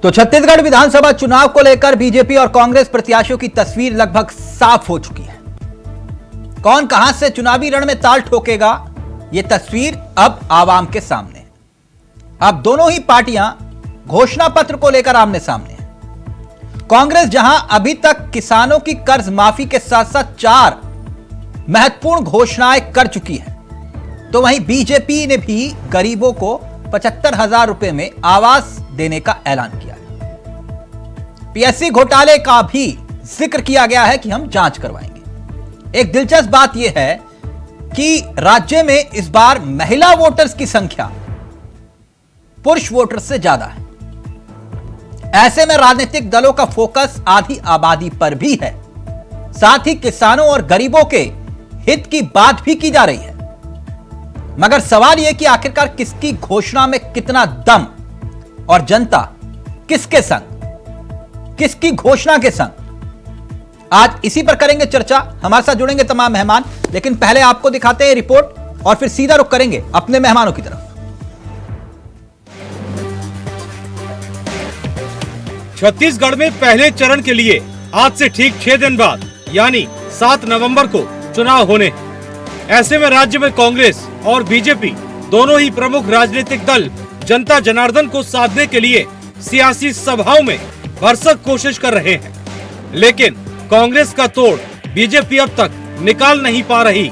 तो छत्तीसगढ़ विधानसभा चुनाव को लेकर बीजेपी और कांग्रेस प्रत्याशियों की तस्वीर लगभग साफ हो चुकी है। कौन कहां से चुनावी रण में ताल ठोकेगा, यह तस्वीर अब आवाम के सामने है। अब दोनों ही पार्टियां घोषणा पत्र को लेकर आमने सामने हैं। कांग्रेस जहां अभी तक किसानों की कर्ज माफी के साथ साथ 4 महत्वपूर्ण घोषणाएं कर चुकी है, तो वहीं बीजेपी ने भी गरीबों को 75,000 रुपए में आवास देने का ऐलान किया है। पीएससी घोटाले का भी जिक्र किया गया है कि हम जांच करवाएंगे। एक दिलचस्प बात यह है कि राज्य में इस बार महिला वोटर्स की संख्या पुरुष वोटर्स से ज्यादा है। ऐसे में राजनीतिक दलों का फोकस आधी आबादी पर भी है, साथ ही किसानों और गरीबों के हित की बात भी की जा रही है। मगर सवाल यह कि आखिरकार किसकी घोषणा में कितना दम और जनता किसके संग, किसकी घोषणा के संग, आज इसी पर करेंगे चर्चा। हमारे साथ जुड़ेंगे तमाम मेहमान, लेकिन पहले आपको दिखाते हैं रिपोर्ट और फिर सीधा रुख करेंगे अपने मेहमानों की तरफ। छत्तीसगढ़ में पहले चरण के लिए आज से ठीक 6 दिन बाद यानी 7 नवंबर को चुनाव होने हैं। ऐसे में राज्य में कांग्रेस और बीजेपी दोनों ही प्रमुख राजनीतिक दल जनता जनार्दन को साधने के लिए सियासी सभाओं में भरसक कोशिश कर रहे हैं, लेकिन कांग्रेस का तोड़ बीजेपी अब तक निकाल नहीं पा रही।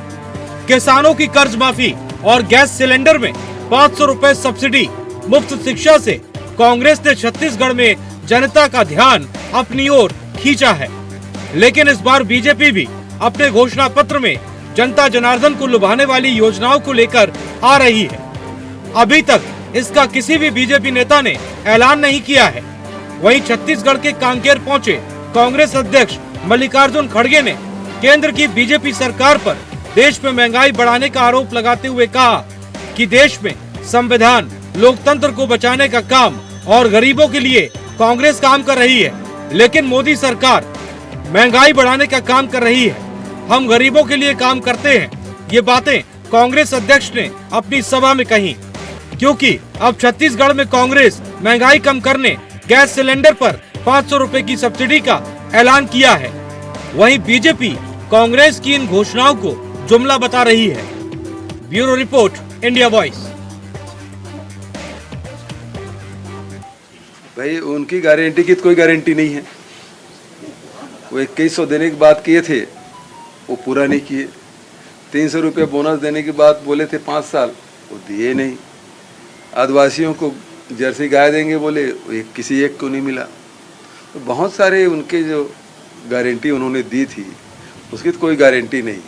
किसानों की कर्ज माफी और गैस सिलेंडर में 500 रुपए सब्सिडी, मुफ्त शिक्षा से कांग्रेस ने छत्तीसगढ़ में जनता का ध्यान अपनी ओर खींचा है। लेकिन इस बार बीजेपी भी अपने घोषणा पत्र में जनता जनार्दन को लुभाने वाली योजनाओं को लेकर आ रही है। अभी तक इसका किसी भी बीजेपी नेता ने ऐलान नहीं किया है। वहीं छत्तीसगढ़ के कांकेर पहुंचे कांग्रेस अध्यक्ष मल्लिकार्जुन खड़गे ने केंद्र की बीजेपी सरकार पर देश में महंगाई बढ़ाने का आरोप लगाते हुए कहा कि देश में संविधान, लोकतंत्र को बचाने का काम और गरीबों के लिए कांग्रेस काम कर रही है, लेकिन मोदी सरकार महंगाई बढ़ाने का काम कर रही है। हम गरीबों के लिए काम करते हैं, ये बातें कांग्रेस अध्यक्ष ने अपनी सभा में कही। क्योंकि अब छत्तीसगढ़ में कांग्रेस महंगाई कम करने, गैस सिलेंडर पर 500 रुपए की सब्सिडी का ऐलान किया है। वहीं बीजेपी कांग्रेस की इन घोषणाओं को जुमला बता रही है। Bureau report, India voice. भाई उनकी गारंटी की तो कोई गारंटी नहीं है। वो 2100 देने की बात किए थे, वो पूरा नहीं किए। 300 रुपये बोनस देने की बात बोले थे 5 साल, वो दिए नहीं। आदिवासियों को जर्सी गाय देंगे बोले, किसी एक को नहीं मिला। तो बहुत सारे उनके जो गारंटी उन्होंने दी थी उसकी तो कोई गारंटी नहीं,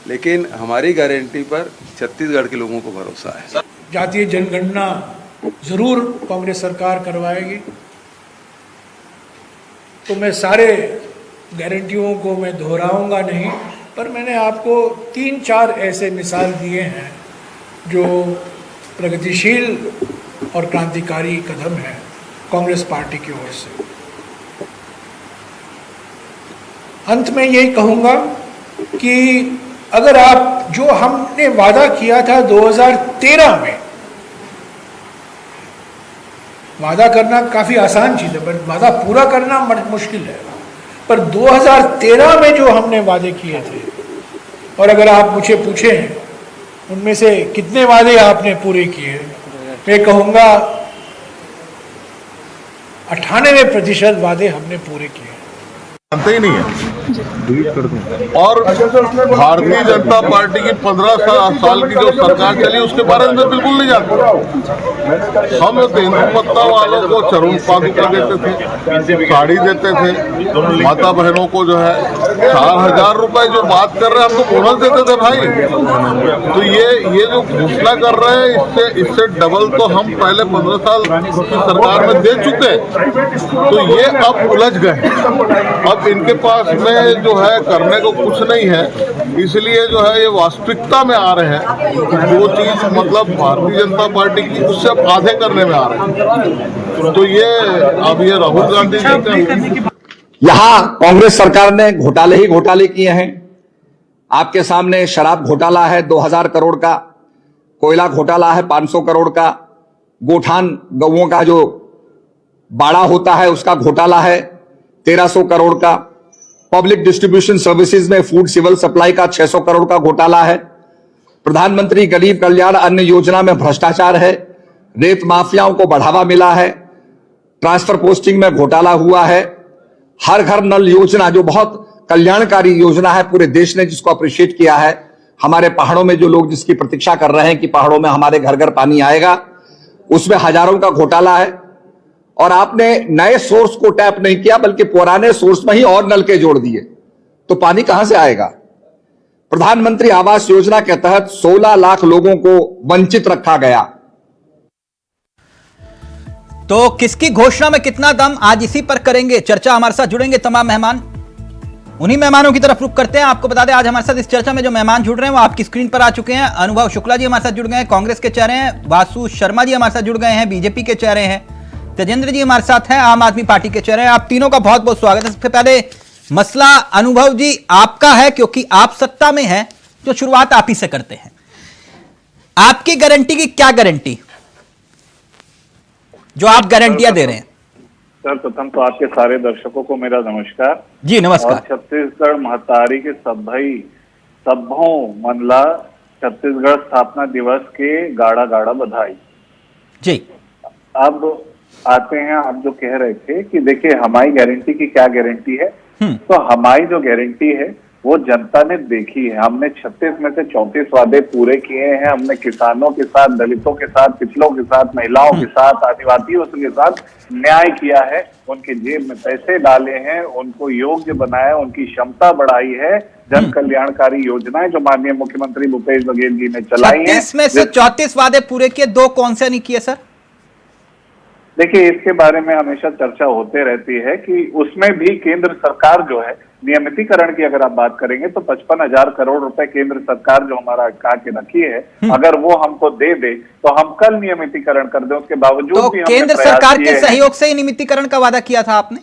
लेकिन हमारी गारंटी पर छत्तीसगढ़ के लोगों को भरोसा है। जातीय जनगणना जरूर कांग्रेस सरकार करवाएगी। तो मैं सारे गारंटियों को मैं दोहराऊंगा नहीं, पर मैंने आपको 3-4 ऐसे मिसाल दिए हैं जो प्रगतिशील और क्रांतिकारी कदम है कांग्रेस पार्टी की ओर से। अंत में यही कहूँगा कि अगर आप जो हमने वादा किया था 2013 में, वादा करना काफ़ी आसान चीज़ है पर वादा पूरा करना मुश्किल है, पर 2013 में जो हमने वादे किए थे, और अगर आप मुझे पूछें उनमें से कितने वादे आपने पूरे किए, मैं कहूँगा 98% वादे हमने पूरे किए। जानते ही नहीं है। और भारतीय जनता पार्टी की 15 साल की जो सरकार चली उसके बारे में बिल्कुल नहीं जानते। हम तेंदू पत्ता वालों को चरण पादुका देते थे, साड़ी देते थे, माता बहनों को जो है 4000 रुपए जो बात कर रहे हैं, हम तो बोनस देते थे भाई। तो ये जो घोषणा कर रहे हैं इससे डबल तो हम पहले 15 साल की सरकार में दे चुके हैं। तो ये अब उलझ गए, अब इनके पास में जो है करने को कुछ नहीं है, इसलिए जो है ये वास्तविकता में आ रहे हैं कि जो चीज मतलब भारतीय जनता पार्टी की उससे अब आधे करने में आ रहे हैं। तो ये अब ये राहुल गांधी जी का यहाँ कांग्रेस सरकार ने घोटाले ही घोटाले किए हैं। आपके सामने शराब घोटाला है 2000 करोड़ का, कोयला घोटाला है 500 करोड़ का, गोठान गौओं का जो बाड़ा होता है उसका घोटाला है 1300 करोड़ का। पब्लिक डिस्ट्रीब्यूशन सर्विसेज में फूड सिविल सप्लाई का 600 करोड़ का घोटाला है। प्रधानमंत्री गरीब कल्याण अन्न योजना में भ्रष्टाचार है। रेत माफियाओं को बढ़ावा मिला है। ट्रांसफर पोस्टिंग में घोटाला हुआ है। हर घर नल योजना जो बहुत कल्याणकारी योजना है, पूरे देश ने जिसको अप्रिशिएट किया है। हमारे पहाड़ों में जो लोग जिसकी प्रतीक्षा कर रहे हैं कि पहाड़ों में हमारे घर घर पानी आएगा, उसमें हजारों का घोटाला है। और आपने नए सोर्स को टैप नहीं किया बल्कि पुराने सोर्स में ही और नलके जोड़ दिए, तो पानी कहां से आएगा? प्रधानमंत्री आवास योजना के तहत 16 लाख लोगों को वंचित रखा गया। तो किसकी घोषणा में कितना दम, आज इसी पर करेंगे चर्चा। हमारे साथ जुड़ेंगे तमाम मेहमान, उन्हीं मेहमानों की तरफ रुख करते हैं। आपको बता दें आज हमारे साथ इस चर्चा में जो मेहमान जुड़ रहे हैं वो आपकी स्क्रीन पर आ चुके हैं। अनुभव शुक्ला जी हमारे साथ जुड़ गए हैं, कांग्रेस के चेहरे हैं। वासु शर्मा जी हमारे साथ जुड़ गए हैं, बीजेपी के चेहरे हैं। तेजेंद्र जी हमारे साथ हैं, आम आदमी पार्टी के चेहरे हैं। आप तीनों का बहुत बहुत स्वागत है। सबसे पहले मसला अनुभव जी आपका है, क्योंकि आप सत्ता में हैं, तो शुरुआत आप ही से करते हैं। आपकी गारंटी की क्या गारंटी जो आप गारंटियां दे रहे हैं? सर प्रथम तो आपके सारे दर्शकों को मेरा नमस्कार जी। नमस्कार। और छत्तीसगढ़ महतारी के सभों मनला छत्तीसगढ़ स्थापना दिवस के गाढ़ा गाढ़ा बधाई जी। अब आते हैं, आप जो कह रहे थे कि देखिए हमारी गारंटी की क्या गारंटी है, तो हमारी जो गारंटी है वो जनता ने देखी है। हमने 36 में से 34 वादे पूरे किए हैं। हमने किसानों के साथ, दलितों के साथ, पिछड़ों के साथ, महिलाओं के साथ, आदिवासियों के साथ न्याय किया है। उनके जेब में पैसे डाले हैं, उनको योग्य बनाया, उनकी क्षमता बढ़ाई है। जन कल्याणकारी योजनाएं जो माननीय मुख्यमंत्री भूपेश बघेल जी ने चलाई है। 36 में से 34 वादे पूरे किए, 2 कौन से नहीं किए सर? देखिए इसके बारे में हमेशा चर्चा होते रहती है कि उसमें भी केंद्र सरकार जो है नियमितीकरण की अगर आप बात करेंगे तो 55,000 करोड़ रुपए केंद्र सरकार जो हमारा कहा के रखी है, अगर वो हमको दे दे तो हम कल नियमितीकरण कर दें। उसके बावजूद तो भी हमने केंद्र प्रयास सरकार किए के सहयोग से ही नियमितीकरण का वादा किया था आपने?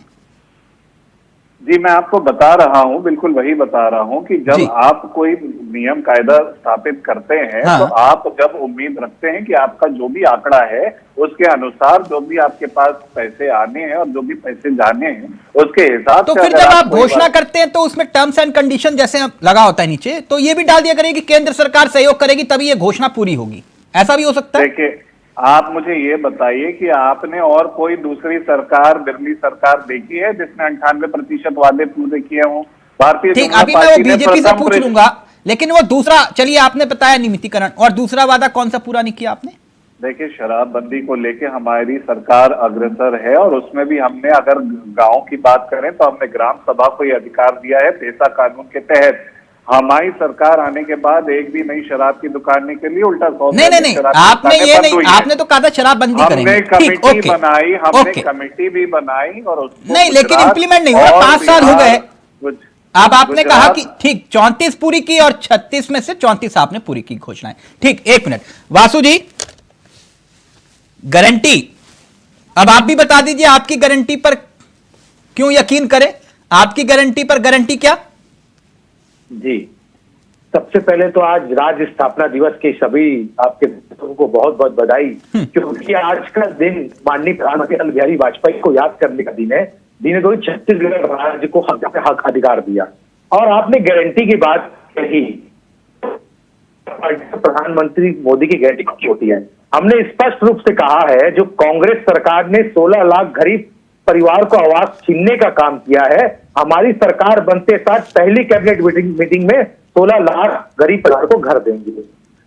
जी मैं आपको बता रहा हूं, बिल्कुल वही बता रहा हूं कि जब आप कोई नियम कायदा स्थापित करते हैं तो आप जब उम्मीद रखते हैं कि आपका जो भी आंकड़ा है उसके अनुसार जो भी आपके पास पैसे आने हैं और जो भी पैसे जाने हैं उसके हिसाब तो से फिर जब आप घोषणा करते हैं तो उसमें टर्म्स एंड कंडीशन जैसे लगा होता है नीचे, तो ये भी डाल दिया करेगी कि केंद्र सरकार सहयोग करेगी तभी ये घोषणा पूरी होगी, ऐसा भी हो सकता है? देखिए आप मुझे ये बताइए कि आपने और कोई दूसरी सरकार, दिल्ली सरकार देखी है जिसने 98% वादे पूरे किए हों? भारतीय ठीक, जनता अभी मैं वो पार्टी ने बीजेपी से प्रथम पूछ लूंगा, लेकिन वो दूसरा चलिए आपने बताया नियमितीकरण, और दूसरा वादा कौन सा पूरा नहीं किया आपने? देखिए शराबबंदी को लेके हमारी सरकार अग्रसर है और उसमें भी हमने अगर गांव की बात करें तो हमने ग्राम सभा को ये अधिकार दिया है पेशा कानून के तहत। हमारी सरकार आने के बाद एक भी नई शराब की दुकान नहीं के लिए उल्टा नहीं, आपने ये नहीं, आपने तो कहा था शराबबंदी करेंगे। हमने कमेटी बनाई, हमने कमेटी भी बनाई और नहीं, लेकिन इम्प्लीमेंट नहीं हुआ। 5 साल हो गए। अब आपने कहा कि ठीक 34 पूरी की और 36 में से 34 आपने पूरी की घोषणाएं। ठीक, 1 मिनट वासु जी, गारंटी अब आप भी बता दीजिए, आपकी गारंटी पर क्यों यकीन करें? आपकी गारंटी पर गारंटी क्या? जी सबसे पहले तो आज राज्य स्थापना दिवस के सभी आपके दोस्तों को बहुत बहुत बधाई, क्योंकि आज का दिन माननीय प्रधानमंत्री अटल बिहारी वाजपेयी को याद करने का दिन है। जिन्होंने छत्तीसगढ़ राज्य को हक अधिकार दिया। और आपने गारंटी की बात कही, प्रधानमंत्री मोदी की गारंटी क्या होती है? हमने स्पष्ट रूप से कहा है, जो कांग्रेस सरकार ने 16 लाख गरीब परिवार को आवास छीनने का काम किया है, हमारी सरकार बनते साथ पहली कैबिनेट मीटिंग में 16 लाख गरीब परिवार को घर देंगे।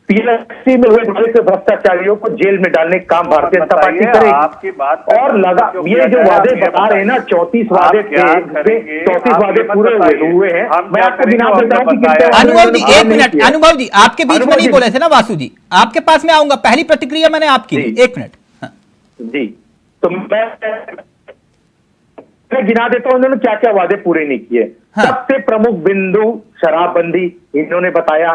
पीएलसी में हुए बड़े से भ्रष्टाचारियों को जेल में डालने का काम भारतीय जनता पार्टी करेगी। आपकी बात और लगा ये जो वादे बता रहे हैं ना, 34 वादे थे, 34 वादे पूरे हुए हैं। मैं आपको बिना बताऊं कि अनुभव जी 1 मिनट, अनुभव जी आपके बीच में नहीं बोले थे ना वासु जी, आपके पास में आऊंगा। पहली प्रतिक्रिया मैंने आपकी, 1 मिनट जी। तो मैं गिना देता हूं उन्होंने क्या क्या वादे पूरे नहीं किए। सबसे प्रमुख बिंदु शराबबंदी इन्होंने बताया।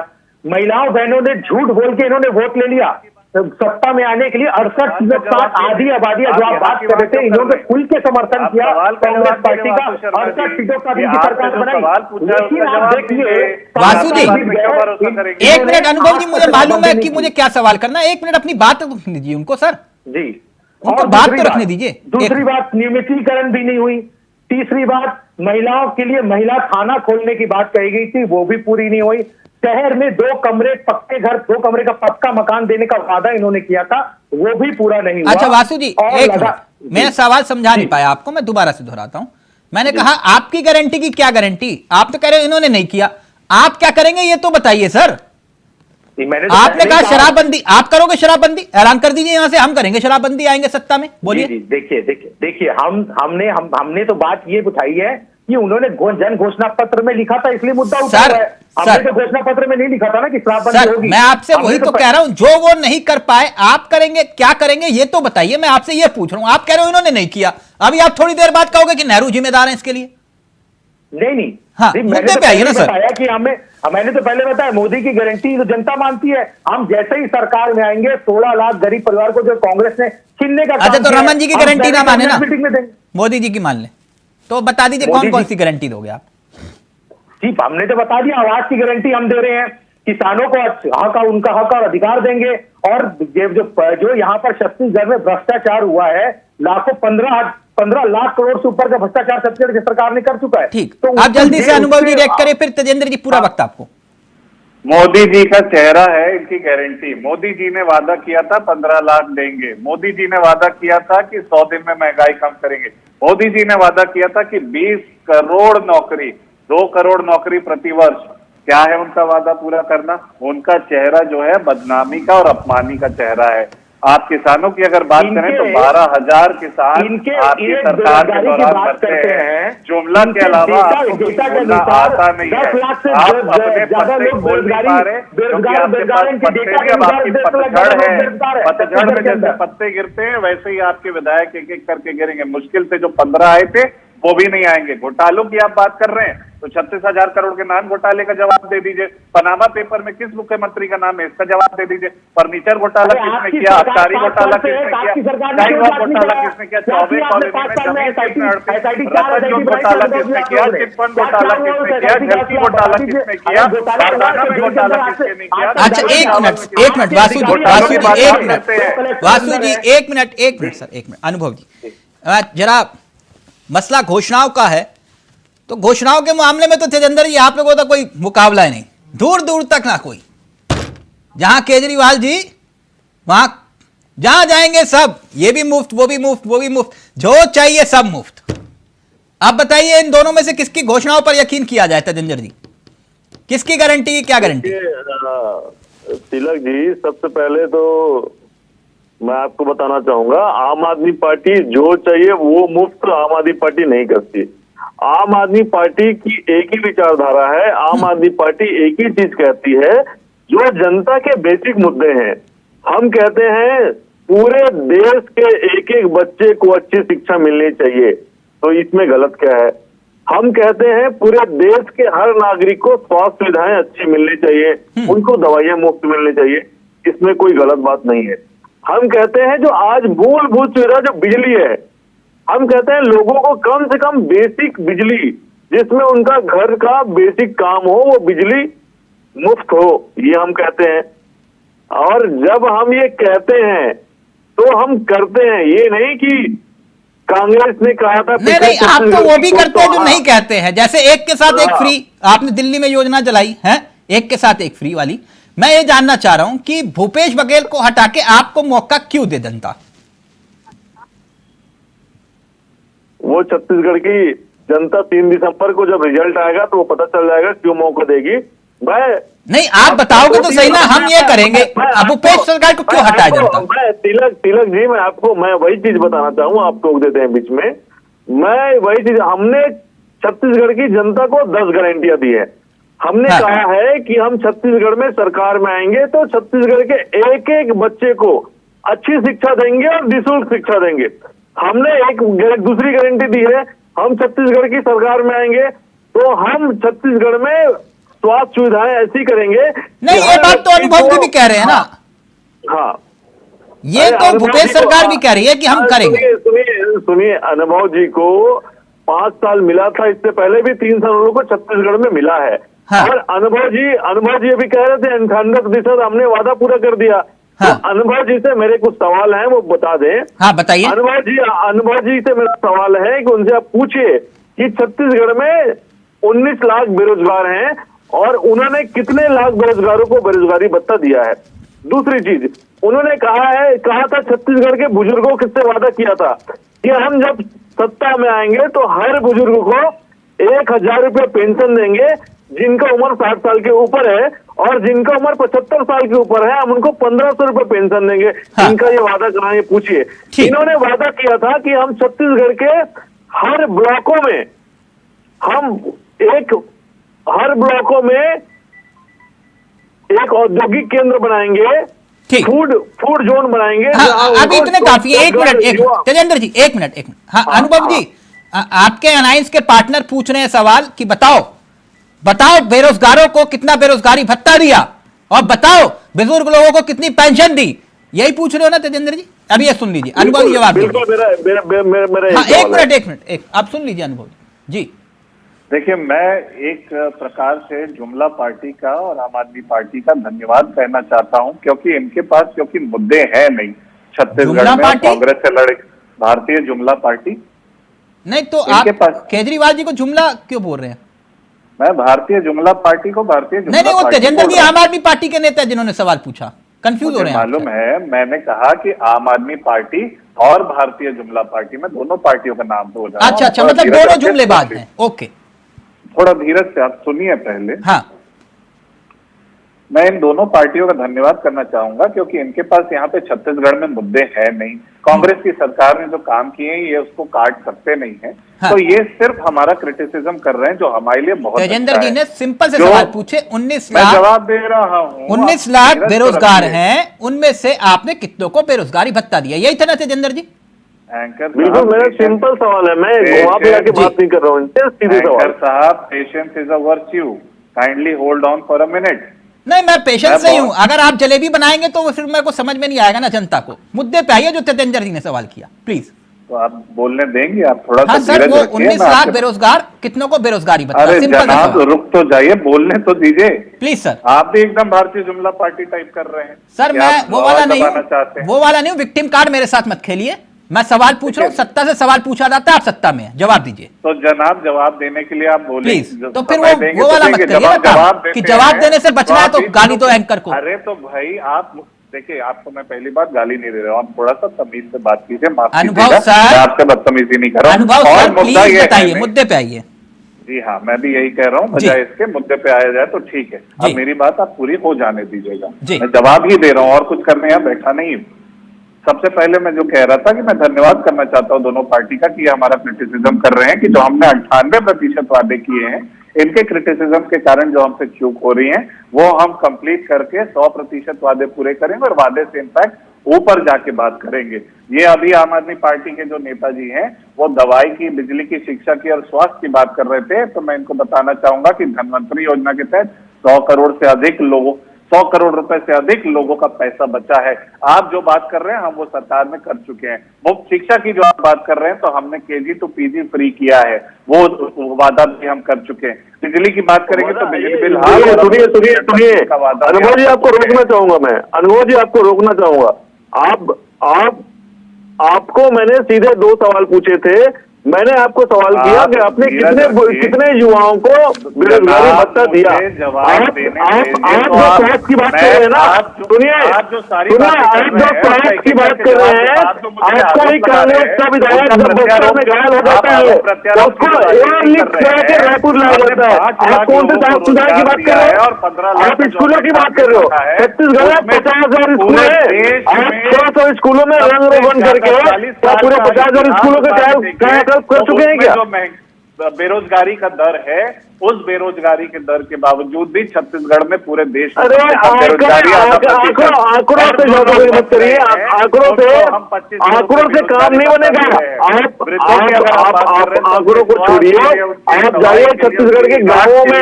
महिलाओं बहनों ने झूठ बोल के इन्होंने वोट ले लिया सत्ता में आने के लिए। 68% आधी आबादी जो आप बात कर रहे थे, इन्होंने खुल के समर्थन किया कांग्रेस पार्टी का। 68 सीटों का भी सरकार बनाई। लेकिन आप देखिए वासु जी 1 मिनट, अनुभव जी मुझे मालूम है कि मुझे क्या सवाल करना है। 1 मिनट अपनी बात दीजिए उनको सर। जी उनको और बात दूसरी तो रखने दीजिए। दूसरी बात, नियमितीकरण भी नहीं हुई। तीसरी बात, महिलाओं के लिए महिला थाना खोलने की बात कही गई थी, वो भी पूरी नहीं हुई। शहर में 2 कमरे पक्के घर, 2 कमरे का पक्का मकान देने का वादा इन्होंने किया था, वो भी पूरा नहीं हुआ। अच्छा वासु जी, और एक मिनट, मैं सवाल समझा नहीं पाया आपको, मैं दोबारा से दोहराता हूं। मैंने कहा आपकी गारंटी की क्या गारंटी? आप तो कह रहे हो इन्होंने नहीं किया, आप क्या करेंगे ये तो बताइए सर। मैंने तो आपने पहले कहा ही शराबबंदी, आप करोगे शराबबंदी, ऐलान कर दीजिए यहां से, हम करेंगे शराबबंदी, आएंगे सत्ता में, बोलिए। जी, देखिए हमने तो बात ये उठाई है कि उन्होंने जन घोषणा पत्र में लिखा था, इसलिए मुद्दा उठा सर, है। हमने तो घोषणा पत्र में नहीं लिखा था ना कि शराबबंदी सर होगी। मैं आपसे हमने वही तो कह रहा हूं, जो वो नहीं कर पाए आप करेंगे, क्या करेंगे ये तो बताइए। मैं आपसे ये पूछ रहा हूं, आप कह रहे हो इन्होंने नहीं किया, अभी आप थोड़ी देर बाद कहोगे कि नेहरू जिम्मेदार हैं इसके लिए। नहीं हाँ, मैंने मुद्दे तो पे आइए ना पहले सर। बताया कि मैंने तो पहले बताया, मोदी की गारंटी तो जनता मानती है। हम जैसे ही सरकार में आएंगे 16 लाख गरीब परिवार को जो कांग्रेस ने छीनने का अच्छा, काम तो किया है, रमन जी की हम गारंटी ना माने ना, मीटिंग में देंगे। मोदी जी की मान ले तो बता दीजिए मोदी कौन कौन जी- सी गारंटी दोगे आप? जी, हमने तो बता दिया, आवास की गारंटी हम दे रहे हैं, किसानों को हक, उनका हक और अधिकार देंगे। और जो यहाँ पर छत्तीसगढ़ में भ्रष्टाचार हुआ है, लाखों 15 लाख करोड़ से ऊपर का भ्रष्टाचार छत्तीसगढ़ की सरकार ने कर चुका है। ठीक, तो आप जल्दी से अनुभव जी उससे- रिएक्ट करें, फिर तेजेंद्र जी पूरा वक्त आपको। मोदी जी का चेहरा है इनकी गारंटी। मोदी जी ने वादा किया था 15 लाख देंगे। मोदी जी ने वादा किया था कि 100 दिन में महंगाई कम करेंगे। मोदी जी ने वादा किया था कि 20 करोड़ नौकरी, 2 करोड़ नौकरी प्रतिवर्ष। क्या है उनका वादा पूरा करना? उनका चेहरा जो है बदनामी का और अपमानी का चेहरा है। आप किसानों की अगर बात करें तो 12,000 किसान आपकी सरकार के दौरान करते हैं। जुमला के अलावा आपको कुछ बोलना आता नहीं है। आप अपने पत्ते खोल नहीं पा रहे क्योंकि आपके पास पत्ते नहीं, अब आपकी पतझड़ है। पतझड़ में जैसे पत्ते गिरते हैं वैसे ही आपके विधायक एक एक करके गिरेंगे। मुश्किल से जो 15 आए थे वो भी नहीं आएंगे। घोटालों की आप बात कर रहे हैं तो 36,000 करोड़ के नान घोटाले का जवाब दे दीजिए। पनामा पेपर में किस मुख्यमंत्री का नाम है इसका जवाब दे दीजिए। फर्नीचर घोटाला किसने किया? आबकारी घोटाला किसने किया? टाइम बॉम्ब घोटाला किसने किया? चौबे कॉलोनी में जमीन किसने हड़पी? रतन जोत घोटाला किसने किया? चिटफंड घोटाला किसने किया? झलकी घोटाला किसने किया? बारदाना में घोटाला किसने नहीं किया? अच्छा एक मिनट वासु जी, एक मिनट सर, एक मिनट अनुभव जी, जरा मसला घोषणाओं का है तो घोषणाओं के मामले में तो तेजेंद्र जी आप लोगों का कोई मुकाबला ही नहीं, दूर दूर तक ना कोई। जहां केजरीवाल जी वहां जहां जाएंगे सब ये भी मुफ्त, वो भी मुफ्त, वो भी मुफ्त, जो चाहिए सब मुफ्त। आप बताइए इन दोनों में से किसकी घोषणाओं पर यकीन किया जाए? तेजेंद्र जी, किसकी गारंटी, क्या गारंटी? तिलक जी, सबसे पहले तो मैं आपको बताना चाहूंगा, आम आदमी पार्टी जो चाहिए वो मुफ्त आम आदमी पार्टी नहीं करती। आम आदमी पार्टी की एक ही विचारधारा है। आम आदमी पार्टी एक ही चीज कहती है जो जनता के बेसिक मुद्दे हैं। हम कहते हैं पूरे देश के एक एक बच्चे को अच्छी शिक्षा मिलनी चाहिए, तो इसमें गलत क्या है? हम कहते हैं पूरे देश के हर नागरिक को स्वास्थ्य सुविधाएं अच्छी मिलनी चाहिए, उनको दवाइयां मुफ्त मिलनी चाहिए, इसमें कोई गलत बात नहीं है। हम कहते हैं जो आज मूलभूत सुविधा जो बिजली है, हम कहते हैं लोगों को कम से कम बेसिक बिजली, जिसमें उनका घर का बेसिक काम हो, वो बिजली मुफ्त हो, ये हम कहते हैं। और जब हम ये कहते हैं तो हम करते हैं, ये नहीं कि कांग्रेस ने कहा था। नहीं, आप तो वो भी करते हैं जो नहीं कहते हैं, जैसे एक के साथ एक फ्री आपने दिल्ली में योजना चलाई है, एक के साथ एक फ्री वाली। मैं ये जानना चाह रहा हूं कि भूपेश बघेल को हटा के आपको मौका क्यों दे जनता? वो छत्तीसगढ़ की जनता 3 दिसंबर को जब रिजल्ट आएगा तो वो पता चल जाएगा क्यों मौका देगी। मैं नहीं, आप बताओगे तो सही ना, हम ये करेंगे। अब भूपेश सरकार को क्यों हटाया जनता? मैं तिलक जी, मैं वही चीज बताना चाहूंगा, आप टोक देते हैं बीच में। मैं वही चीज, हमने छत्तीसगढ़ की जनता को 10 गारंटियां दी है। हमने कहा है कि हम छत्तीसगढ़ में सरकार में आएंगे तो छत्तीसगढ़ के एक एक बच्चे को अच्छी शिक्षा देंगे और निःशुल्क शिक्षा देंगे। हमने एक दूसरी गारंटी दी है, हम छत्तीसगढ़ की सरकार में आएंगे तो हम छत्तीसगढ़ में स्वास्थ्य सुविधाएं ऐसी करेंगे। नहीं, ये बात तो अनुभव जी भी कह रहे हैं ना। हाँ, ये तो भूपेश सरकार भी कह रही है कि हम करेंगे। सुनिए, अनुभव जी को 5 साल मिला था, इससे पहले भी 3 साल उनको छत्तीसगढ़ में मिला है। हाँ। और अनुभव जी अभी कह रहे थे 98% हमने वादा पूरा कर दिया। हाँ। तो अनुभव जी से मेरे कुछ सवाल हैं, वो बता दें। हाँ बताइए। अनुभव जी से मेरा सवाल है कि उनसे आप पूछिए कि छत्तीसगढ़ में 19 लाख बेरोजगार हैं और उन्होंने कितने लाख बेरोजगारों को बेरोजगारी भत्ता दिया है। दूसरी चीज, उन्होंने कहा था छत्तीसगढ़ के बुजुर्गों किससे वादा किया था कि हम जब सत्ता में आएंगे तो हर बुजुर्ग को 1,000 रुपये पेंशन देंगे, जिनका उम्र 60 साल के ऊपर है, और जिनका उम्र 75 साल के ऊपर है हम उनको 1,500 रुपये पेंशन देंगे। हाँ। इनका ये वादा कहाँ है पूछिए। इन्होंने वादा किया था कि हम छत्तीसगढ़ के हर ब्लॉकों में हर ब्लॉकों में एक औद्योगिक केंद्र बनाएंगे, फूड जोन बनाएंगे। हाँ, अभी इतने काफी है। एक मिनट तेजेंद्र जी, एक मिनट। हाँ अनुभव जी, आपके अलायंस के पार्टनर पूछ रहे हैं सवाल कि बताओ बेरोजगारों को कितना बेरोजगारी भत्ता दिया और बताओ बुजुर्ग लोगों को कितनी पेंशन दी, यही पूछ रहे हो ना तेजेंद्र जी? अभी ये सुन लीजिए, अनुभव जी जवाब दीजिए। हाँ, एक मिनट आप सुन लीजिए अनुभव जी। देखिए, मैं एक प्रकार से जुमला पार्टी का और आम आदमी पार्टी का धन्यवाद कहना चाहता हूं, क्योंकि इनके पास क्योंकि मुद्दे हैं नहीं छत्तीसगढ़ में कांग्रेस से लड़े। भारतीय जुमला पार्टी नहीं तो आप केजरीवाल जी को जुमला क्यों बोल रहे हैं? मैं भारतीय जुमला पार्टी को भारतीय जुमला नहीं, वो तेजेंद्र जी आम आदमी पार्टी के नेता जिन्होंने सवाल पूछा, कंफ्यूज हो रहे हैं। मालूम है, मैंने कहा कि आम आदमी पार्टी और भारतीय जुमला पार्टी में दोनों पार्टियों का नाम बोल रहा हूं। अच्छा, मतलब दोनों जुमलेबाज हैं। ओके, थोड़ा धीरज से आप सुनिए पहले। हाँ, मैं इन दोनों पार्टियों का धन्यवाद करना चाहूंगा, क्योंकि इनके पास यहाँ पे छत्तीसगढ़ में मुद्दे हैं नहीं। कांग्रेस की सरकार ने जो काम किए हैं ये उसको काट सकते नहीं है। हाँ। तो ये सिर्फ हमारा क्रिटिसिज्म कर रहे हैं, जो हमारे लिए बहुत तेजेंद्र जी ने सिंपल से सवाल पूछे। 19 लाख, मैं जवाब दे रहा हूँ। 19 लाख बेरोजगार हैं, उनमें से आपने कितनों को बेरोजगारी भत्ता दिया? यही था ना तेजेंद्र जी? एंकर बिल्कुल, मेरा सिंपल सवाल है, मैं घुमा फिरा के बात नहीं कर रहा हूँ। एंकर साहब, patience is a virtue, kindly hold on for a minute. नहीं, मैं पेशेंस से ही हूं। अगर आप जलेबी बनाएंगे तो फिर मेरे को समझ में नहीं आएगा ना जनता को। मुद्दे पे आइए जो तेजेंद्र जी ने सवाल किया, प्लीज। तो आप बोलने देंगे? आप थोड़ा हाँ सा सर, वो 19 लाख बेरोजगार, कितनों को बेरोजगारी भत्ता? अरे जनाब, रुक तो जाइए, बोलने तो दीजिए प्लीज सर। आप भी एकदम भारतीय जुमला पार्टी टाइप कर रहे हैं सर। मैं वो वाला नहीं हूँ, विक्टिम कार्ड मेरे साथ मत खेलिए। मैं सवाल पूछ रहा हूँ, सत्ता से सवाल पूछा जाता है, आप सत्ता में है, जवाब दीजिए। तो जनाब, जवाब देने के लिए आप बोलिए प्लीज। तो फिर वो वाला मत करिए कि जवाब देने से बचना है तो गाली दो एंकर को। अरे तो भाई, आप देखिए, आपको मैं पहली बार गाली नहीं दे रहा हूँ, आप थोड़ा सा तमीज से बात कीजिए। अनुभव सर, आपसे बदतमीजी नहीं कर रहा हूँ। अनुभव सर, प्लीज बताइए, मुद्दे पे आइए। जी हाँ, मैं भी यही कह रहा हूँ, बजाय इसके मुद्दे पे आया जाए तो ठीक है। अब मेरी बात आप पूरी हो जाने दीजिएगा। मैं जवाब ही दे रहा हूँ और कुछ करने यहाँ बैठा नहीं हूँ। सबसे पहले मैं जो कह रहा था कि मैं धन्यवाद करना चाहता हूँ दोनों पार्टी का कि हमारा क्रिटिसिज्म कर रहे हैं कि जो हमने 98% वादे किए हैं, इनके क्रिटिसिज्म के कारण जो हमसे चूक हो रही है वो हम कंप्लीट करके 100% वादे पूरे करेंगे और वादे से इनफैक्ट ऊपर जाके बात करेंगे। ये अभी आम आदमी पार्टी के जो नेताजी हैं वो दवाई की, बिजली की, शिक्षा की और स्वास्थ्य की बात कर रहे थे, तो मैं इनको बताना चाहूंगा कि धनवंतरी योजना के तहत 100 करोड़ से अधिक लोगों 100 करोड़ रुपए से अधिक लोगों का पैसा बचा है। आप जो बात कर रहे हैं हम वो सरकार में कर चुके हैं। मुफ्त शिक्षा की जो आप बात कर रहे हैं तो हमने KG to PG फ्री किया है, वो वादा भी हम कर चुके हैं। बिजली की बात करेंगे तो बिजली बिल सुनिए अनुभव जी, आपको रोकना चाहूंगा मैं। अनुभव जी, आपको रोकना चाहूंगा। आपको मैंने सीधे 2 सवाल पूछे थे। मैंने आपको सवाल किया कि आपने कितने युवाओं को बेरोजगारी भत्ता दिया। आप जो स्वास्थ्य की बात कर रहे हैं ना, सुनिए, आप जो स्वास्थ्य की बात कर रहे हैं, आपको ही कांग्रेस का विधायक जब बस्तर में घायल हो जाता है तो उसको एयर लिफ्ट करा के रायपुर लाया जाता है। आप कौन से साफ सुधार की बात कर रहे हैं? आप स्कूलों की बात कर रहे हो। छत्तीसगढ़ में 50,000 स्कूल है, आप 100 स्कूलों में रंग रोगन करके पूरे 50,000 स्कूलों के कर चुके हैं क्या? जो बेरोजगारी का दर है, उस बेरोजगारी के दर के बावजूद भी छत्तीसगढ़ में पूरे देश में बेरोजगारी आंकड़ों से ज्यादा मत करिए। आंकड़ों से काम नहीं बनेगा। आप आंकड़ों को छोड़िए, आप जाइए छत्तीसगढ़ के गाँवों में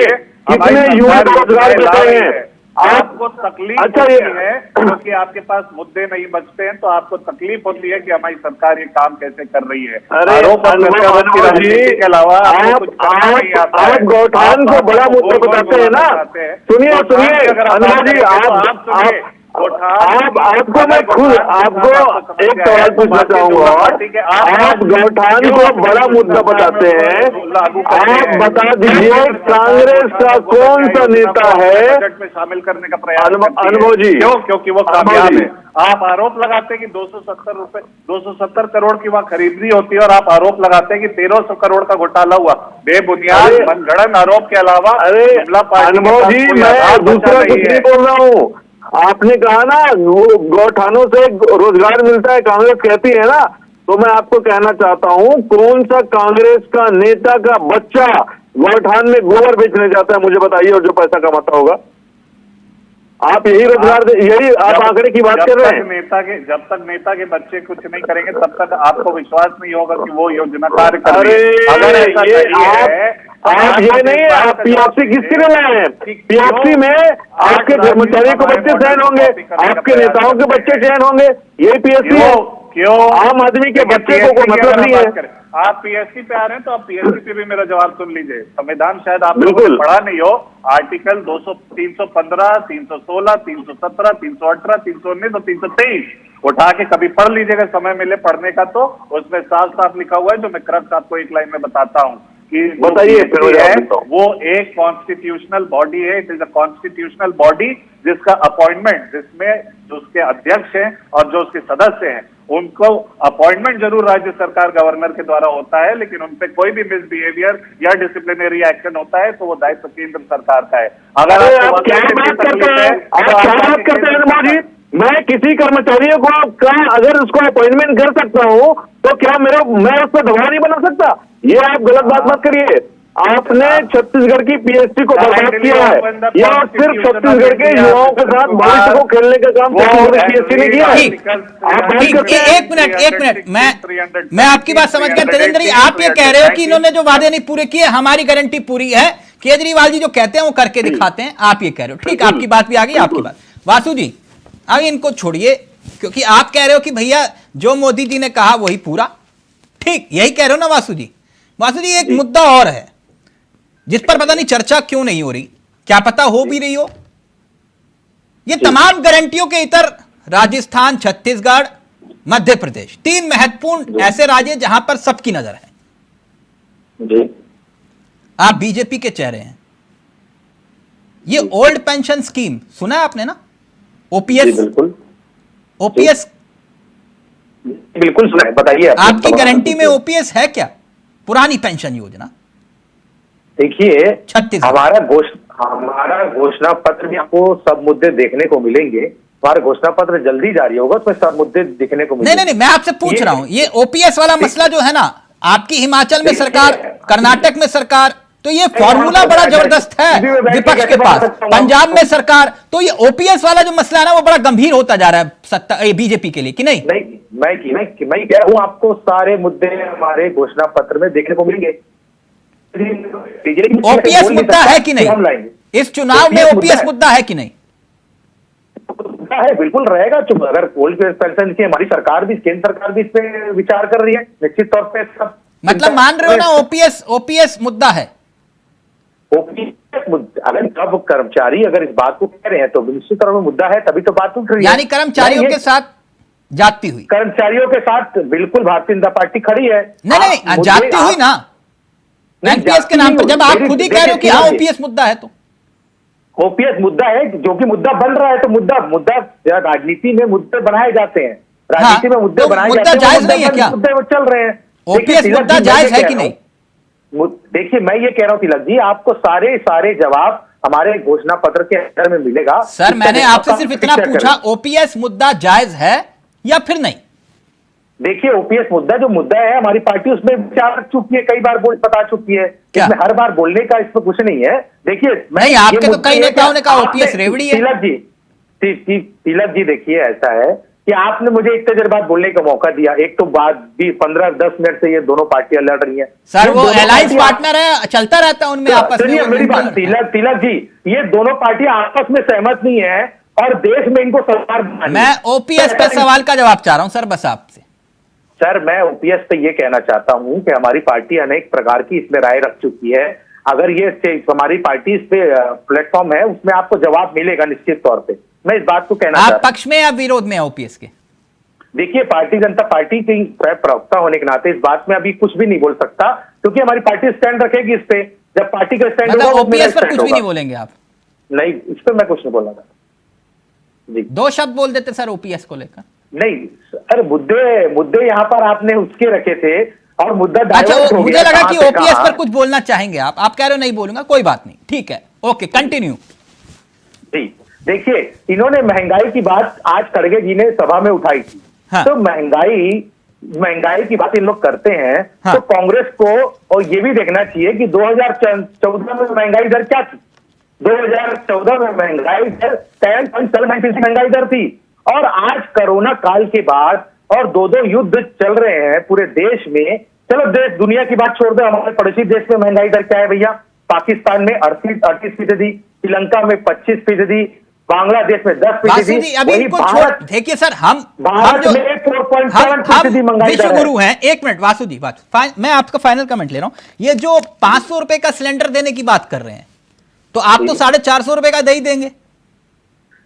कितने युवा रोजगार कर रहे हैं। आपको तकलीफ होती है क्योंकि आपके पास मुद्दे नहीं बचते हैं, तो आपको तकलीफ होती है कि हमारी सरकार ये काम कैसे कर रही है। के अलावा आप गौठान को बड़ा मुद्दा बताते हैं ना। सुनिए अनुभव जी, आपको मैं खुद आपको एक सवाल पूछना चाहूंगा। आप गौठान को बड़ा मुद्दा बताते हैं, आप बता दीजिए कांग्रेस का कौन सा नेता है बजट में शामिल करने का प्रयास अनुभव जी? क्योंकि वो कामयाब है। आप आरोप लगाते हैं कि 270 करोड़ की वहाँ खरीदी होती है और आप आरोप लगाते हैं कि 1300 करोड़ का घोटाला हुआ। बेबुनियाद मनगढ़ंत आरोप के अलावा अनुभव जी, मैं दूसरा कुछ नहीं बोल रहा हूँ। आपने कहा ना गौठानों से रोजगार मिलता है, कांग्रेस कहती है ना, तो मैं आपको कहना चाहता हूँ कौन सा कांग्रेस का नेता का बच्चा गौठान में गोबर बेचने जाता है, मुझे बताइए, और जो पैसा कमाता होगा। आप यही रोजगार यही आप आंकड़े की बात कर रहे हैं। जब तक नेता के बच्चे कुछ नहीं करेंगे तब तक आपको विश्वास नहीं होगा कि वो योजना कार्य कर अरे रही है। अगर ऐसा आप ये नहीं, आप पीएफसी किसके लिए लाए हैं? पीएफसी में आपके कर्मचारियों के बच्चे चयन होंगे, आपके नेताओं के बच्चे चयन होंगे, यही पीएफसी है। क्यों आम आदमी के बच्चे को कोई मतलब नहीं है। आप पीएससी पे आ रहे हैं तो आप पीएससी पे भी मेरा जवाब सुन लीजिए। संविधान शायद आप लोगों ने पढ़ा नहीं हो। आर्टिकल 315, 316, 317, 318, 319 और 323 उठा के कभी पढ़ लीजिएगा, समय मिले पढ़ने का। तो उसमें साफ साफ लिखा हुआ है, जो मैं क्रक्स आपको एक लाइन में बताता हूँ कि बताइए वो एक कॉन्स्टिट्यूशनल बॉडी है। It is a constitutional body जिसका अपॉइंटमेंट, जिसमें जो उसके अध्यक्ष हैं और जो उसके सदस्य हैं, उनको अपॉइंटमेंट जरूर राज्य सरकार गवर्नर के द्वारा होता है, लेकिन उन पे कोई भी मिसबिहेवियर या डिसिप्लिनरी एक्शन होता है तो वो दायित्व केंद्र सरकार का है। अगर आप क्या बात करते हैं? मैं किसी कर्मचारियों को अगर उसको अपॉइंटमेंट कर सकता हूँ तो क्या मैं उस पर दबाव नहीं बना सकता? ये आप गलत बात मत करिए। आपने छत्तीसगढ़ की पीएससी को बर्बाद किया है, या सिर्फ छत्तीसगढ़ के युवाओं के साथ भविष्य को खेलने का काम पीएससी ने किया है। एक मिनट, मैं आपकी बात समझ गया तेजेंद्र जी। आप ये कह रहे हो कि इन्होंने जो वादे नहीं पूरे किए, हमारी गारंटी पूरी है। केजरीवाल जी जो कहते हैं वो करके दिखाते हैं, आप ये कह रहे हो। ठीक, आपकी बात भी आ गई, आपकी बात। वासु जी, अब इनको छोड़िए, क्योंकि आप कह रहे हो कि भैया जो मोदी जी ने कहा वही पूरा। ठीक, यही कह रहे हो ना वासु जी? वासु जी, एक मुद्दा और है जिस पर पता नहीं चर्चा क्यों नहीं हो रही, क्या पता हो भी रही हो। ये तमाम गारंटियों के इतर राजस्थान, छत्तीसगढ़, मध्य प्रदेश, 3 महत्वपूर्ण ऐसे राज्य जहां पर सबकी नजर है। जी। आप बीजेपी के चेहरे हैं। ये ओल्ड पेंशन स्कीम सुना है आपने ना? ओपीएस, ओपीएस बिल्कुल सुना है, बताइए। आपकी गारंटी में ओपीएस है क्या? पुरानी पेंशन योजना। देखिए, हमारा घोषणा पत्र में आपको सब मुद्दे देखने को मिलेंगे। हमारा घोषणा पत्र जल्दी जारी होगा, उसमें सब मुद्दे दिखने को मिलेंगे। नहीं, मैं आपसे पूछ रहा हूं, ये ओपीएस वाला मसला जो है ना, आपकी हिमाचल में सरकार, कर्नाटक में सरकार, तो ये फॉर्मूला बड़ा जबरदस्त है विपक्ष के पास। पंजाब में सरकार, तो ये ओपीएस वाला जो मसला है ना, वो बड़ा गंभीर होता जा रहा है सत्ता बीजेपी के लिए, कि नहीं? मैं कह रहा हूं आपको सारे मुद्दे हमारे घोषणा पत्र में देखने को मिलेंगे। ओपीएस मुद्दा है कि नहीं इस चुनाव में? ओपीएस मुद्दा है कि नहीं? है, बिल्कुल रहेगा। अगर ओल्ड पेंशन की हमारी सरकार भी, केंद्र सरकार भी इस पे विचार कर रही है, निश्चित तौर पे सब। मतलब मान रहे हो ना, ओपीएस मुद्दा है? अगर जब कर्मचारी अगर इस बात को कह रहे हैं तो निश्चित तौर पर मुद्दा है, तभी तो बात उठ रही है। यानी कर्मचारियों के साथ जाती हुई, कर्मचारियों के साथ बिल्कुल भारतीय जनता पार्टी खड़ी है। नहीं, जाती हुई ना एनपीएस के नाम पर, जब आप खुद ही कह रहे हो कि हाँ ओपीएस मुद्दा है, तो ओपीएस मुद्दा है, जो कि मुद्दा बन रहा है। तो मुद्दा राजनीति में मुद्दे बनाए जाते हैं, राजनीति में मुद्दे बनाए जाते हैं। जायज नहीं है क्या? मुद्दे वो चल रहे हैं। ओपीएस मुद्दा जायज है कि नहीं? देखिए, मैं ये कह रहा हूं तिलक जी, आपको सारे जवाब हमारे घोषणा पत्र के अंदर में मिलेगा। सर, मैंने आपसे सिर्फ इतना पूछा, ओपीएस मुद्दा जायज है या फिर नहीं? देखिए, ओपीएस मुद्दा जो मुद्दा है, हमारी पार्टी उसमें विचार रख चुकी है, कई बार बता चुकी है। इसमें हर बार बोलने का इसमें कुछ नहीं है। देखिए, नहीं, आपके तो कई नेताओं ने कहा ओपीएस रेवड़ी है। तिलक जी देखिए, ऐसा है कि आपने मुझे इतने देर बाद बोलने का मौका दिया। एक तो बात भी 15-10 मिनट से ये दोनों पार्टियां लड़ रही हैं। सर, वो अलायंस पार्टनर है, चलता रहता है उनमें आपस में। मेरी बात तिलक जी, ये दोनों पार्टियां आपस में सहमत नहीं है और देश में इनको सरकार। मैं ओपीएस पे सवाल का जवाब चाह रहा हूं सर, बस आपसे। सर, मैं ओपीएस पे ये कहना चाहता हूं कि हमारी पार्टी अनेक प्रकार की इसमें राय रख चुकी है। अगर ये हमारी पार्टी इस पे प्लेटफॉर्म है, उसमें आपको जवाब मिलेगा निश्चित तौर पे। मैं इस बात को कहना आप चाहता हूं। पक्ष में या विरोध में ओपीएस के? देखिए, भारतीय जनता पार्टी की प्रवक्ता होने के नाते इस बात में अभी कुछ भी नहीं बोल सकता, क्योंकि हमारी पार्टी स्टैंड रखेगी इस पे। जब पार्टी का स्टैंड मतलब होगा, वो मेरा ओपीएस पर स्टैंड कुछ भी होगा। नहीं बोलेंगे आप? नहीं, इस पर मैं कुछ नहीं बोलना था जी। 2 शब्द बोल देते सर ओपीएस को लेकर। नहीं अरे, मुद्दे यहाँ पर आपने उसके रखे थे और मुद्दा अच्छा, डाइवर्ट हो मुझे गया। लगा कि कहाँ से ओपीएस कहाँ। पर कुछ बोलना चाहेंगे आप कह रहे हो नहीं बोलूंगा, कोई बात नहीं, ठीक है, ओके, कंटिन्यू। जी देखिए, इन्होंने महंगाई की बात आज खड़गे जी ने सभा में उठाई थी। हाँ। तो महंगाई की बात इन लोग करते हैं। हाँ। तो कांग्रेस को और ये भी देखना चाहिए कि 2014 में महंगाई दर क्या थी। 2014 में महंगाई दर 10.7% महंगाई दर थी, और आज कोरोना काल के बाद और दो युद्ध चल रहे हैं पूरे देश में। चलो देश दुनिया की बात छोड़ दो, हमारे पड़ोसी देश में महंगाई दर क्या है भैया? पाकिस्तान में 38%, श्रीलंका में 25%, बांग्लादेश में 10%। वासु जी अभी इनको छोड़ देखिए सर, हम भारत जो में 4.7% महंगाई विश्व दर है। गुरु हैं। एक मिनट वासु जी, मैं आपका फाइनल कमेंट ले रहा हूं। ये जो 500 रुपए का सिलेंडर देने की बात कर रहे हैं, तो आप तो 450 रुपए का दे ही देंगे।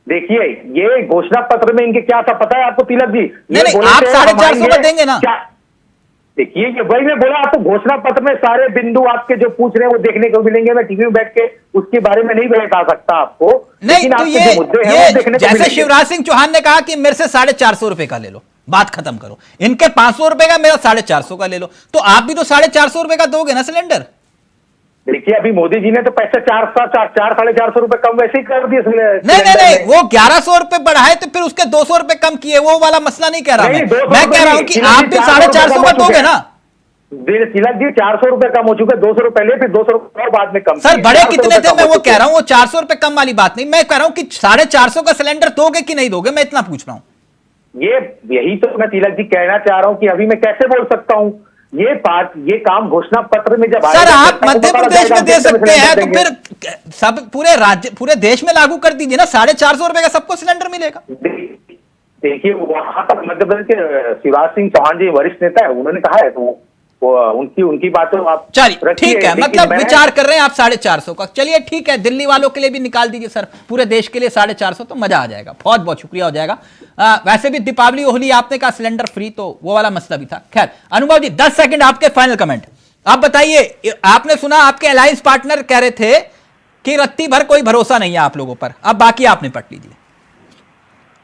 देखिए, ये घोषणा पत्र में इनके क्या था पता है आपको तिलक जी? नहीं, बोले आप थे, 450 का देंगे ना? क्या? देखिए, ये वही मैं बोला आपको, घोषणा पत्र में सारे बिंदु आपके जो पूछ रहे हैं वो देखने को मिलेंगे। मैं टीवी में बैठ के उसके बारे में नहीं बता सकता आपको, नहीं लेकिन तो आपके जो मुद्दे हैं वो देखने को जैसे मिलेंगे। शिवराज सिंह चौहान ने कहा कि मेरे से 450 रुपए का ले लो, बात खत्म करो। इनके 500 रुपए का, मेरा 450 का ले लो, तो आप भी तो 450 रुपए का दोगे ना सिलेंडर? देखिए, अभी मोदी जी ने तो पैसे 450 रुपए कम वैसे ही कर दिए। नहीं, वो 1100 रुपए बढ़ाए तो फिर उसके 200 रुपए कम किए, वो वाला मसला नहीं कह रहा मैं कह रहा हूं कि आप भी 450 का दोगे ना? तिलक जी 400 रुपए कम हो चुके, 200 रुपए पहले, फिर 200 रुपए और बाद में कम। सर बड़े कितने थे, मैं वो कह रहा हूं, वो 400 रुपए कम वाली बात नहीं, मैं कह रहा हूं कि 450 का सिलेंडर दोगे कि नहीं दोगे, मैं इतना पूछ रहा हूं। यही तो मैं तिलक जी कहना चाह रहा हूं कि अभी मैं कैसे बोल सकता हूं ये काम घोषणा पत्र में जब सर आप मध्य प्रदेश में दे सकते हैं तो फिर सब पूरे देश में लागू कर दीजिए ना। 450 रुपए का सबको सिलेंडर मिलेगा। देखिए, वहां तक मध्य प्रदेश के शिवराज सिंह चौहान जी वरिष्ठ नेता है, उन्होंने कहा है, तो उनकी बातों आप चलिए ठीक है, मतलब विचार कर रहे हैं आप 450 का। चलिए ठीक है, दिल्ली वालों के लिए भी निकाल दीजिए सर, पूरे देश के लिए 450, तो मजा आ जाएगा, बहुत बहुत शुक्रिया हो जाएगा। वैसे भी दीपावली होली आपने कहा सिलेंडर फ्री, तो वो वाला मसला भी था। खैर अनुभव जी 10 सेकंड आपके फाइनल कमेंट, आप बताइए। आपने सुना आपके अलायंस पार्टनर कह रहे थे कि रत्ती भर कोई भरोसा नहीं है आप लोगों पर, अब बाकी आपने पढ़ लीजिए।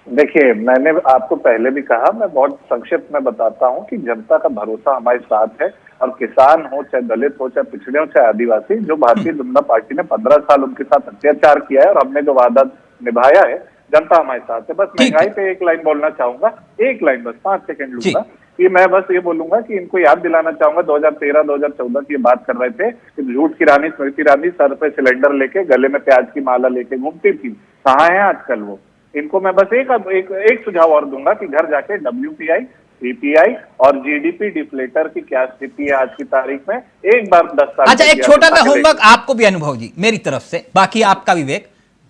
देखिए, मैंने आपको पहले भी कहा, मैं बहुत संक्षिप्त में बताता हूं कि जनता का भरोसा हमारे साथ है, और किसान हो, चाहे दलित हो, चाहे पिछड़े हो, चाहे आदिवासी, जो भारतीय जनता पार्टी ने 15 साल उनके साथ अत्याचार किया है और हमने जो वादा निभाया है, जनता हमारे साथ है। बस महंगाई पे एक लाइन बोलना चाहूंगा, एक लाइन बस, 5 सेकंड लूंगा, कि मैं बस ये बोलूंगा कि इनको याद दिलाना चाहूंगा 2013-2014 की बात कर रहे थे कि झूठ की रानी स्मृति ईरानी सर पे सिलेंडर लेके, गले में प्याज की माला लेके घूमती थी, कहाँ है आजकल वो? इनको मैं बस एक सुझाव और दूंगा कि घर जाके WPI, CPI और GDP डिफ्लेटर की क्या स्थिति है आज की तारीख में, एक बार 10 साल। अच्छा, एक छोटा सा होमवर्क आपको भी अनुभव जी मेरी तरफ से, बाकी आपका विवेक,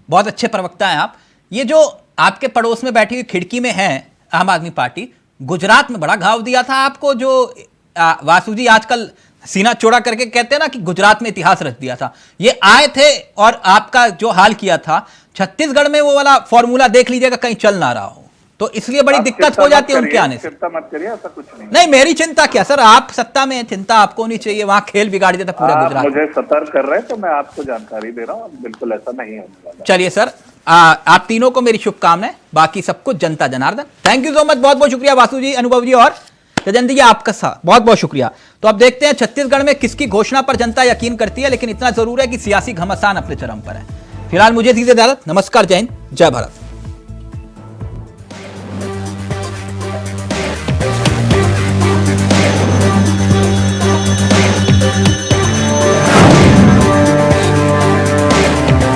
बहुत अच्छे प्रवक्ता हैं आप। ये जो आपके पड़ोस में बैठी हुई खिड़की में है आम आदमी पार्टी, गुजरात में बड़ा घाव दिया था आपको, जो वासु जी आजकल सीना चौड़ा करके कहते हैं ना कि गुजरात में इतिहास रच दिया था। ये आए थे और आपका जो हाल किया था, छत्तीसगढ़ में वो वाला फॉर्मूला देख लीजिएगा कहीं चल ना रहा हो, तो इसलिए बड़ी दिक्कत हो जाती है उनके आने से। चिंता मत करिए, ऐसा कुछ नहीं, मेरी चिंता क्या सर, आप सत्ता में, चिंता आपको नहीं चाहिए, वहां खेल बिगाड़ देता पूरे गुजरात। मुझे सतर्क कर रहे हैं तो मैं आपको जानकारी दे रहा हूँ, बिल्कुल ऐसा नहीं होने वाला। चलिए सर, आप तीनों को मेरी शुभकामनाएं, बाकी सब कुछ जनता Janardan. Thank you so much, बहुत बहुत शुक्रिया वासु जी, अनुभव जी और गजेंद्र जी, आपका साथ बहुत बहुत शुक्रिया। तो अब देखते हैं छत्तीसगढ़ में किसकी घोषणा पर जनता यकीन करती है, लेकिन इतना जरूर है कि सियासी घमासान अपने चरम पर है। फिलहाल मुझे दीजिए इजाजत, नमस्कार, जय हिंद, जय भारत।